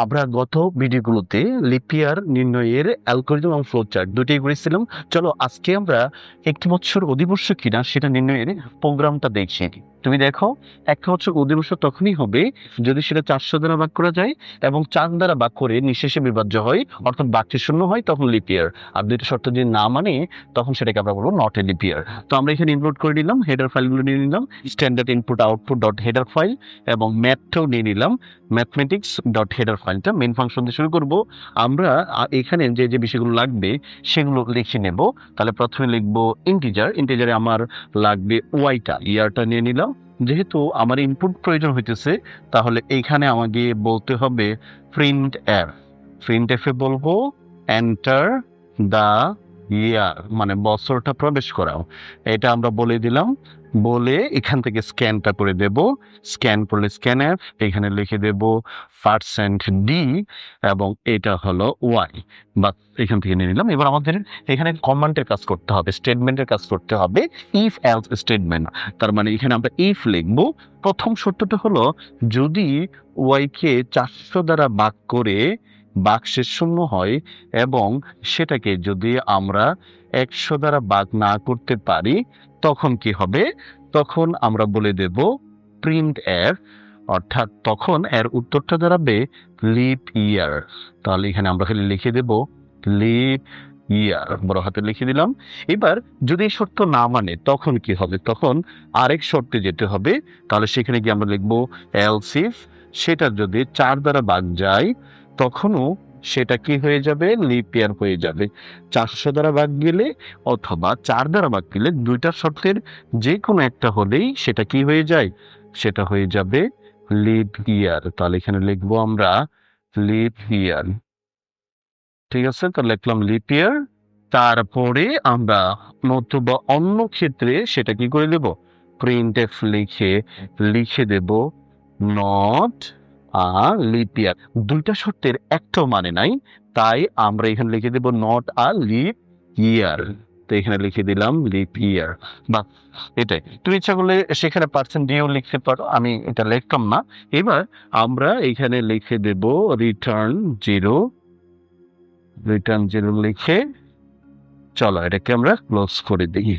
আমরা গত ভিডিওগুলোতে লিপ ইয়ার নির্ণয়ের অ্যালগরিদম এবং ফ্লো চার্ট দুটোই করেছিলাম। চলো আজকে আমরা একটি বছর অধিবর্ষ কিনা সেটা নির্ণয়ের প্রোগ্রামটা দেখি। তুমি দেখো, একটা বছর অধিবর্ষ তখনই হবে যদি সেটা 400 দ্বারা ভাগ করা যায় এবং 4 দ্বারা ভাগ করে নিঃশেষে বিভাজ্য হয়, অর্থাৎ বাকি শূন্য হয়, তখন লিপ ইয়ার। আর দুইটা শর্ত যদি না মানে তখন সেটাকে আমরা বলবো নট এ লিপ ইয়ার। তো আমরা এখানে ইনক্লুড করে নিলাম, হেডার ফাইলগুলো নিয়ে নিলাম, standard input output dot header file, এবং ম্যাথটাও নিয়ে নিলাম, ম্যাথমেটিক্স ডট হেডার ফাইলটা। মেন ফাংশন দিয়ে শুরু করব। আমরা এখানে যে যে বিষয়গুলো লাগবে সেগুলো লিখে নেব। তাহলে প্রথমে লিখবো ইন্টিজার। ইন্টিজারে আমার লাগবে ওয়াইটা, ইয়ারটা নিয়ে নিলাম। যেহেতু আমার ইনপুট প্রয়োজন হইতেছে, তাহলে এইখানে আমাকে বলতে হবে প্রিন্ট এফ। প্রিন্ট এফে বলবো এন্টার দা ইয়ার, মানে বছরটা প্রবেশ করাও। এটা আমরা বলে দিলাম। বলে এখান থেকে স্ক্যানটা করে দেব। স্ক্যান করলে স্ক্যান অ্যাপ, এখানে লিখে দেব %d এবং এটা হলো ওয়াই। বা এখান থেকে নিয়ে নিলাম। এবার আমাদের এখানে কমান্ডের কাজ করতে হবে, স্টেটমেন্টের কাজ করতে হবে, ইফ এলস স্টেটমেন্ট। তার মানে এখানে আমরা ইফ লিখবো। প্রথম শর্তটা হলো যদি ওয়াইকে 400 দ্বারা ভাগ করে বাক্সের শূন্য হয় এবং সেটাকে যদি আমরা 100 দ্বারা ভাগ না করতে পারি, তখন কি হবে? তখন আমরা বলে দেব প্রিন্ট এর, অর্থাৎ তখন এর উত্তরটা দাঁড়াবে লিপ ইয়ার। তাহলে এখানে আমরা খালি লিখে দেব লিপ ইয়ার, বড় হাতে লিখে দিলাম। এবার যদি এই শর্ত না মানে তখন কি হবে? তখন আরেক শর্তে যেতে হবে। তাহলে সেখানে গিয়ে আমরা লিখবো এলস ইফ সেটা যদি 4 দ্বারা ভাগ যায়, তখনও সেটা কি হয়ে যাবে? লিপ ইয়ার হয়ে যাবে। 400 দ্বারা ভাগ গেলে অথবা 4 দ্বারা ভাগ গেলে দুইটা শর্তের যে কোনো একটা হলেই সেটা কি হয়ে যায়? সেটা হয়ে যাবে লিপ ইয়ার। তাহলে এখানে লিখবো আমরা লিপ ইয়ার। ঠিক আছে, তো লিখলাম লিপ ইয়ার। তারপরে আমরা নতুবা অন্য ক্ষেত্রে সেটা কি করে দেব? প্রিন্ট এফ লিখে দেব নট আ লিপ ইয়ার। দুইটা শর্তের একটাও মানে নাই, তাই আমরা এখানে লিখে দেব নট আ লিপ ইয়ার। তো এখানে লিখে দিলাম লিপ ইয়ার। বা এটাই, তুমি ইচ্ছা করলে সেখানে %d-ও লিখতে পারো, আমি এটা লিখতাম না। এবার আমরা এখানে লিখে দেব রিটার্ন জিরো। রিটার্ন জিরো লিখে চলো এটাকে আমরা ক্লোজ করে দিই।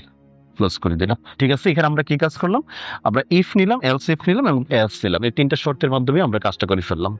ক্লোজ করে দিলাম। ঠিক আছে, এখানে আমরা কি কাজ করলাম? আমরা ইফ নিলাম, এলস ইফ নিলাম এবং এলস নিলাম। এই তিনটা শর্তের মাধ্যমে আমরা কাজটা করে ফেললাম।